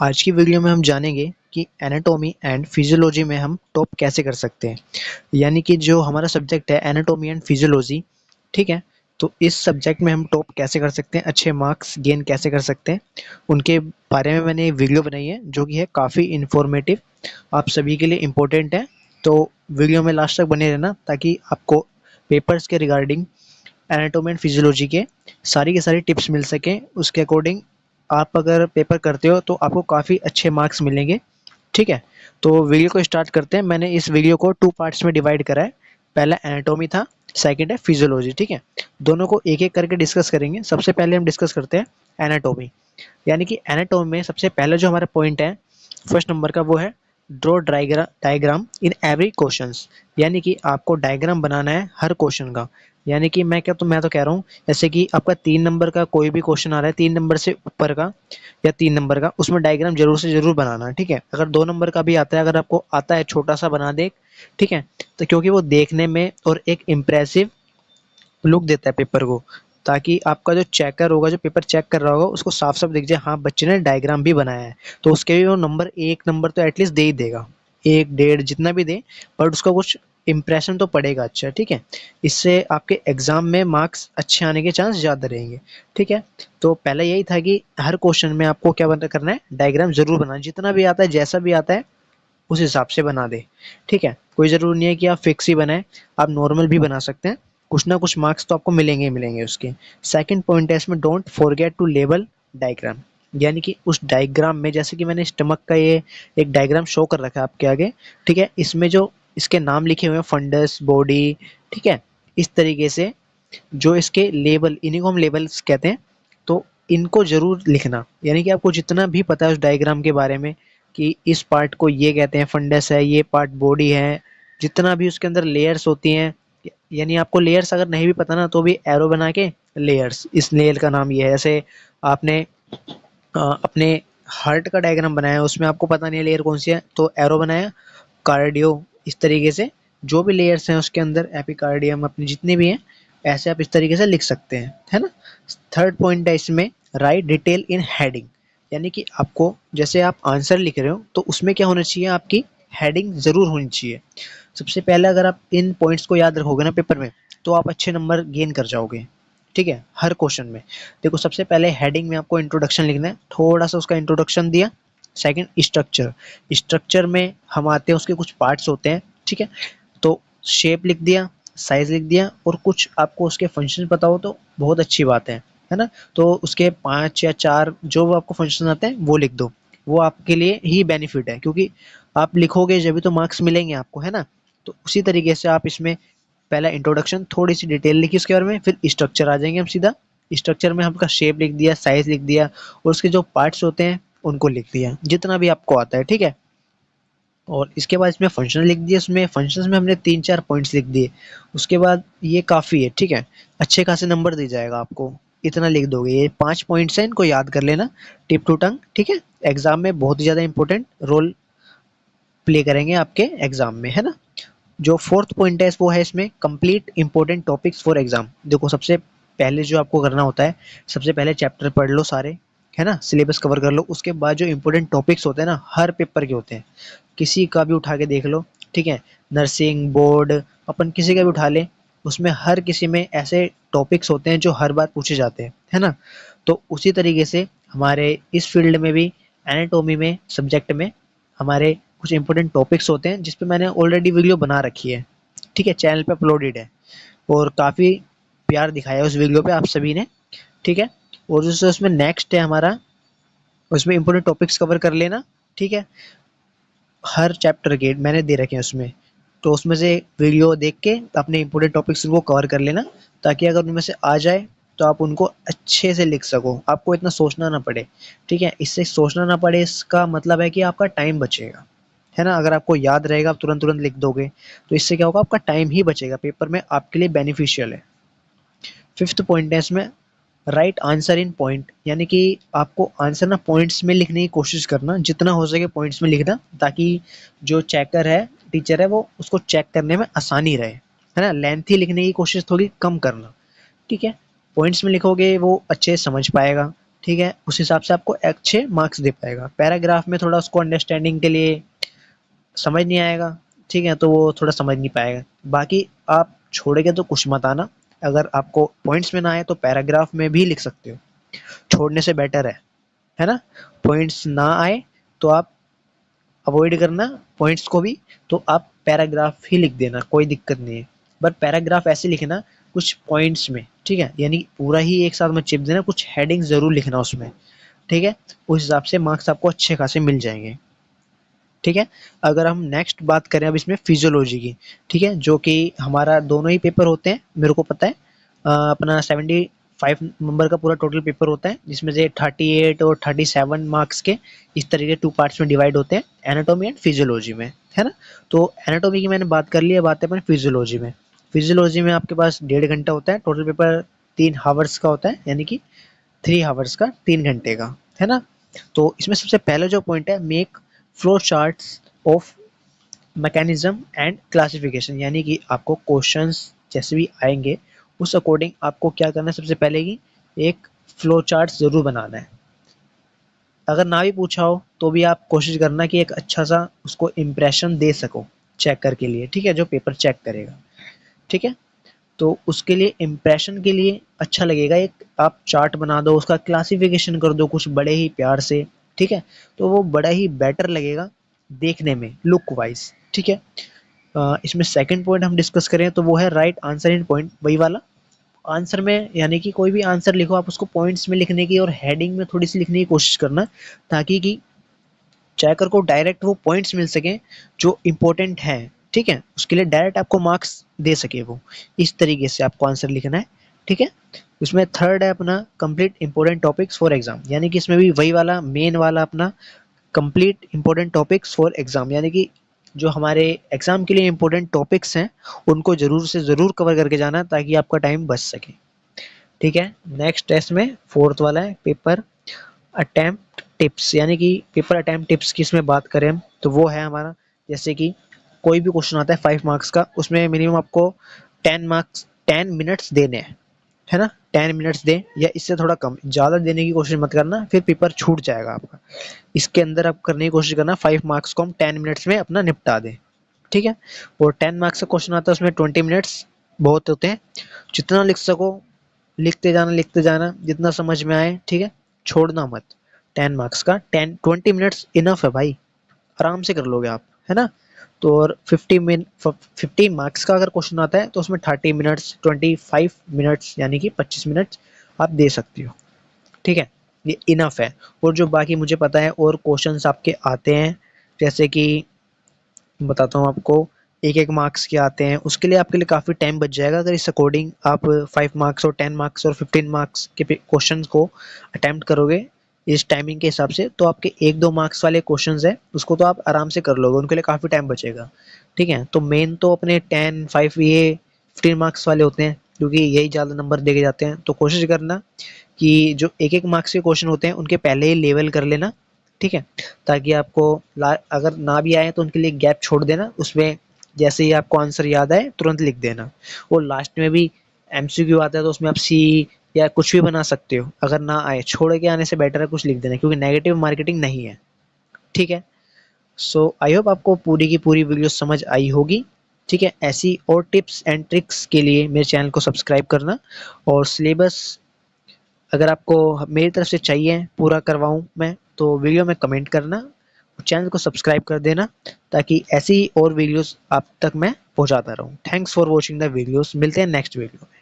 आज की वीडियो में हम जानेंगे कि एनाटॉमी एंड फिजियोलॉजी में हम टॉप कैसे कर सकते हैं। यानी कि जो हमारा सब्जेक्ट है एनाटॉमी एंड फिजियोलॉजी, ठीक है। तो इस सब्जेक्ट में हम टॉप कैसे कर सकते हैं, अच्छे मार्क्स गेन कैसे कर सकते हैं, उनके बारे में मैंने एक वीडियो बनाई है जो कि है काफ़ी इन्फॉर्मेटिव, आप सभी के लिए इम्पोर्टेंट है। तो वीडियो में लास्ट तक बने रहना ताकि आपको पेपर्स के रिगार्डिंग एनाटॉमी एंड फिजियोलॉजी के सारी टिप्स मिल सकें। उसके अकॉर्डिंग आप अगर पेपर करते हो तो आपको काफ़ी अच्छे मार्क्स मिलेंगे, ठीक है। तो वीडियो को स्टार्ट करते हैं। मैंने इस वीडियो को 2 पार्ट्स में डिवाइड करा है। पहला एनाटॉमी था, सेकंड है फिजियोलॉजी, ठीक है। दोनों को एक-एक करके डिस्कस करेंगे। सबसे पहले हम डिस्कस करते हैं एनाटॉमी। यानी कि एनाटॉमी में सबसे पहला जो हमारा पॉइंट है, फर्स्ट नंबर का, वो है draw diagram in every questions. यानी कि आपको डायग्राम बनाना है हर क्वेश्चन का। यानी कि मैं तो कह रहा हूँ, जैसे कि आपका 3 नंबर का कोई भी क्वेश्चन आ रहा है, 3 नंबर से ऊपर का या 3 नंबर का, उसमें डायग्राम जरूर से जरूर बनाना, ठीक है। अगर 2 नंबर का भी आता है, अगर आपको आता है छोटा सा बना दे, ठीक है। तो क्योंकि वो देखने में और एक इम्प्रेसिव लुक देता है पेपर को, ताकि आपका जो चेकर होगा, जो पेपर चेक कर रहा होगा, उसको साफ साफ दिख जाए, हाँ बच्चे ने डायग्राम भी बनाया है। तो उसके भी वो नंबर, 1 नंबर तो एटलीस्ट दे ही देगा, 1 डेढ़ जितना भी दे, बट उसका कुछ इंप्रेशन तो पड़ेगा अच्छा, ठीक है। इससे आपके एग्जाम में मार्क्स अच्छे आने के चांस ज़्यादा रहेंगे, ठीक है। तो पहले यही था कि हर क्वेश्चन में आपको क्या बना करना है, डायग्राम जरूर बनाना, जितना भी आता है जैसा भी आता है उस हिसाब से बना दे, ठीक है। कोई ज़रूरी नहीं है कि आप फिक्स ही बनाएं, आप नॉर्मल भी बना सकते हैं। कुछ ना कुछ मार्क्स तो आपको मिलेंगे ही मिलेंगे उसके। सेकंड पॉइंट है इसमें, don't forget to label diagram. यानी कि उस डायग्राम में, जैसे कि मैंने स्टमक का ये एक डायग्राम शो कर रखा है आपके आगे, ठीक है। इसमें जो इसके नाम लिखे हुए हैं, फंडस, बॉडी, ठीक है, इस तरीके से जो इसके लेबल, इन्हीं को हम लेबल्स कहते हैं। तो इनको जरूर लिखना, यानी कि आपको जितना भी पता है उस डायग्राम के बारे में, कि इस पार्ट को ये कहते हैं फंडस है, ये पार्ट बॉडी है, जितना भी उसके अंदर लेयर्स होती हैं। यानी आपको लेयर्स अगर नहीं भी पता ना, तो भी एरो बना के लेयर्स, इस लेयर का नाम ये है। जैसे आपने अपने हार्ट का डायग्राम बनाया, उसमें आपको पता नहीं है लेयर कौन सी है, तो एरो बनाया, कार्डियो, इस तरीके से जो भी लेयर्स हैं उसके अंदर, एपिकार्डियम, अपने जितने भी हैं, ऐसे आप इस तरीके से लिख सकते हैं, है ना। थर्ड पॉइंट है इसमें, राइट डिटेल इन हेडिंग। यानी कि आपको, जैसे आप आंसर लिख रहे हो, तो उसमें क्या होना चाहिए, आपकी हेडिंग जरूर होनी चाहिए। सबसे पहले अगर आप इन पॉइंट्स को याद रखोगे ना पेपर में, तो आप अच्छे नंबर गेन कर जाओगे, ठीक है, हर क्वेश्चन में। देखो, सबसे पहले हेडिंग में आपको इंट्रोडक्शन लिखना है, थोड़ा सा उसका इंट्रोडक्शन दिया। Second, structure. स्ट्रक्चर में हम आते हैं, उसके कुछ पार्ट्स होते हैं, ठीक है। तो शेप लिख दिया, साइज लिख दिया, और कुछ आपको उसके फंक्शन पता हो तो बहुत अच्छी बात है ना। तो उसके 5 या 4 जो वो आपको फंक्शन आते हैं वो लिख दो। वो आपके लिए ही बेनिफिट है, क्योंकि आप लिखोगे जब भी तो मार्क्स मिलेंगे आपको, है ना। तो उसी तरीके से आप इसमें पहला इंट्रोडक्शन, थोड़ी सी डिटेल लिखी उसके बारे में, फिर स्ट्रक्चर आ जाएंगे हम सीधा। स्ट्रक्चर में हमका शेप लिख दिया, साइज लिख दिया, और उसके जो पार्ट्स होते हैं उनको लिख दिया, जितना भी आपको आता है, ठीक है। और इसके बाद इसमें फंक्शन लिख दिए, उसमें फंक्शंस में हमने 3-4 पॉइंट्स लिख दिए। उसके बाद ये काफ़ी है, ठीक है। अच्छे खासे नंबर दी जाएगा आपको, इतना लिख दोगे। ये 5 पॉइंट्स हैं, इनको याद कर लेना टिप टू टंग, ठीक है। एग्जाम में बहुत ही ज़्यादा इंपॉर्टेंट रोल प्ले करेंगे आपके एग्जाम में, है ना। जो फोर्थ पॉइंट है वो है इसमें, complete important topics for exam. देखो, सबसे पहले जो आपको करना होता है, सबसे पहले चैप्टर पढ़ लो सारे, है ना, सिलेबस कवर कर लो। उसके बाद जो इंपॉर्टेंट टॉपिक्स होते हैं ना, हर पेपर के होते हैं, किसी का भी उठा के देख लो, ठीक है। नर्सिंग बोर्ड, अपन किसी का भी उठा ले, उसमें हर किसी में ऐसे टॉपिक्स होते हैं जो हर बार पूछे जाते हैं, है ना। तो उसी तरीके से हमारे इस फील्ड में भी, एनाटॉमी में, सब्जेक्ट में, हमारे कुछ इंपॉर्टेंट टॉपिक्स होते हैं जिस पे मैंने ऑलरेडी वीडियो बना रखी है, ठीक है, चैनल पे अपलोडेड है। और काफ़ी प्यार दिखाया है उस वीडियो पे आप सभी ने, ठीक है। और जो उसमें नेक्स्ट है हमारा, उसमें इंपॉर्टेंट टॉपिक्स कवर कर लेना, ठीक है। हर चैप्टर के मैंने दे रखे हैं उसमें, तो उसमें से वीडियो देख के अपने इंपॉर्टेंट टॉपिक्स को कवर कर लेना, ताकि अगर उनमें से आ जाए तो आप उनको अच्छे से लिख सको, आपको इतना सोचना ना पड़े, ठीक है। इससे सोचना ना पड़े, इसका मतलब है कि आपका टाइम बचेगा, है ना। अगर आपको याद रहेगा, आप तुरंत तुरंत लिख दोगे, तो इससे क्या होगा, आपका टाइम ही बचेगा, पेपर में आपके लिए बेनिफिशियल है। फिफ्थ पॉइंट है इसमें, राइट आंसर इन पॉइंट। यानी कि आपको आंसर ना पॉइंट्स में लिखने की कोशिश करना, जितना हो सके पॉइंट्स में लिखना, ताकि जो चेकर है, टीचर है, वो उसको चेक करने में आसानी रहे, है ना। लेंथी लिखने की कोशिश थोड़ी कम करना, ठीक है। पॉइंट्स में लिखोगे वो अच्छे से समझ पाएगा, ठीक है, उस हिसाब से आपको अच्छे मार्क्स दे पाएगा। पैराग्राफ में थोड़ा उसको अंडरस्टैंडिंग के लिए समझ नहीं आएगा, ठीक है, तो वो थोड़ा समझ नहीं पाएगा। बाकी आप छोड़ेंगे तो कुछ मत आना, अगर आपको पॉइंट्स में ना आए तो पैराग्राफ में भी लिख सकते हो, छोड़ने से बेटर है ना? पॉइंट्स ना आए तो आप अवॉइड करना पॉइंट्स को भी, तो आप पैराग्राफ ही लिख देना, कोई दिक्कत नहीं है। बट पैराग्राफ ऐसे लिखना कुछ पॉइंट्स में, ठीक है, यानी पूरा ही एक साथ मत चिप देना, कुछ हेडिंग जरूर लिखना उसमें, ठीक है, उस हिसाब से मार्क्स आपको अच्छे खासे मिल जाएंगे। ठीक है, अगर हम नेक्स्ट बात करें अब इसमें फिजियोलॉजी की, ठीक है, जो कि हमारा दोनों ही पेपर होते हैं, मेरे को पता है अपना 75 नंबर का पूरा टोटल पेपर होता है, जिसमें से 38 और 37 मार्क्स के इस तरीके 2 पार्ट्स में डिवाइड होते हैं, एनाटॉमी एंड फिजियोलॉजी में, है ना? तो एनाटॉमी की मैंने बात कर ली है, बात है अपन फिजियोलॉजी में। फिजियोलॉजी में आपके पास 1.5 घंटा होता है, टोटल पेपर 3 हावर्स का होता है, यानी कि 3 हावर्स का, 3 घंटे का, है ना? तो इसमें सबसे पहला जो पॉइंट है, make flow charts of mechanism and classification, यानी कि आपको क्वेश्चंस जैसे भी आएंगे उस अकॉर्डिंग आपको क्या करना है, सबसे पहले कि एक फ्लो चार्ट जरूर बनाना है। अगर ना भी पूछा हो तो भी आप कोशिश करना कि एक अच्छा सा उसको इम्प्रेशन दे सको चेकर के लिए, ठीक है, जो पेपर चेक करेगा, ठीक है। तो उसके लिए इम्प्रेशन के लिए अच्छा लगेगा, एक आप चार्ट बना दो, उसका क्लासिफिकेशन कर दो कुछ बड़े ही प्यार से, ठीक है, तो वो बड़ा ही बेटर लगेगा देखने में, लुक वाइज, ठीक है। इसमें सेकंड पॉइंट हम डिस्कस करें तो वो है राइट आंसर इन पॉइंट, वही वाला आंसर में, यानी कि कोई भी आंसर लिखो आप उसको पॉइंट्स में लिखने की और हेडिंग में थोड़ी सी लिखने की कोशिश करना, ताकि कि चेकर को डायरेक्ट वो पॉइंट्स मिल सके जो इम्पोर्टेंट है, ठीक है, उसके लिए डायरेक्ट आपको मार्क्स दे सके वो, इस तरीके से आपको आंसर लिखना है, ठीक है। उसमें थर्ड है अपना complete important topics for exam, यानी कि इसमें भी वही वाला मेन वाला अपना complete important topics for exam, यानी कि जो हमारे एग्जाम के लिए इंपॉर्टेंट टॉपिक्स हैं उनको जरूर से जरूर कवर करके जाना, ताकि आपका टाइम बच सके, ठीक है। नेक्स्ट टेस्ट में फोर्थ वाला है पेपर अटेम्प्ट टिप्स, यानी कि पेपर अटेम्प्ट टिप्स की इसमें बात करें तो वो है हमारा, जैसे कि कोई भी क्वेश्चन आता है 5 मार्क्स का, उसमें मिनिमम आपको 10 मिनट्स देने हैं, है ना? 10 मिनट्स दें या इससे थोड़ा कम, ज़्यादा देने की कोशिश मत करना, फिर पेपर छूट जाएगा आपका। इसके अंदर आप करने की कोशिश करना 5 मार्क्स को हम 10 मिनट्स में अपना निपटा दें, ठीक है। और 10 मार्क्स का क्वेश्चन आता है, उसमें 20 मिनट्स बहुत होते हैं, जितना लिख सको लिखते जाना जितना समझ में आए, ठीक है, छोड़ना मत। 10 मार्क्स का 20 मिनट्स इनफ है भाई, आराम से कर लोगे आप, है ना? तो और 50 मार्क्स का अगर क्वेश्चन आता है तो उसमें 30 मिनट्स 25 मिनट्स यानी कि 25 मिनट आप दे सकते हो, ठीक है, ये इनफ है। और जो बाकी मुझे पता है और क्वेश्चंस आपके आते हैं, जैसे कि बताता हूँ आपको, एक एक मार्क्स के आते हैं, उसके लिए आपके लिए काफ़ी टाइम बच जाएगा अगर इस अकॉर्डिंग आप 5 मार्क्स और 10 मार्क्स और 15 मार्क्स के क्वेश्चन को अटेम्प्ट करोगे इस टाइमिंग के हिसाब से, तो आपके 1-2 मार्क्स वाले क्वेश्चंस है उसको तो आप आराम से कर लोगे, उनके लिए काफ़ी टाइम बचेगा, ठीक है। तो मेन तो अपने 10, 5 ये 15 मार्क्स वाले होते हैं, क्योंकि यही ज़्यादा नंबर देके जाते हैं, तो कोशिश करना कि जो एक एक मार्क्स के क्वेश्चन होते हैं उनके पहले ही लेवल कर लेना, ठीक है, ताकि आपको अगर ना भी आए तो उनके लिए गैप छोड़ देना, उसमें जैसे ही आपको आंसर याद आए तुरंत लिख देना। और लास्ट में भी एमसीक्यू आता है तो उसमें आप सी या कुछ भी बना सकते हो, अगर ना आए छोड़ के आने से बेटर है कुछ लिख देना, क्योंकि नेगेटिव मार्केटिंग नहीं है, ठीक है। सो आई होप आपको पूरी की पूरी वीडियो समझ आई होगी, ठीक है। ऐसी और टिप्स एंड ट्रिक्स के लिए मेरे चैनल को सब्सक्राइब करना, और सिलेबस अगर आपको मेरी तरफ से चाहिए पूरा करवाऊँ मैं तो वीडियो में कमेंट करना, चैनल को सब्सक्राइब कर देना, ताकि ऐसी ही और वीडियोस आप तक मैं पहुंचाता रहूं। Thanks for watching the videos, मिलते हैं नेक्स्ट वीडियो में।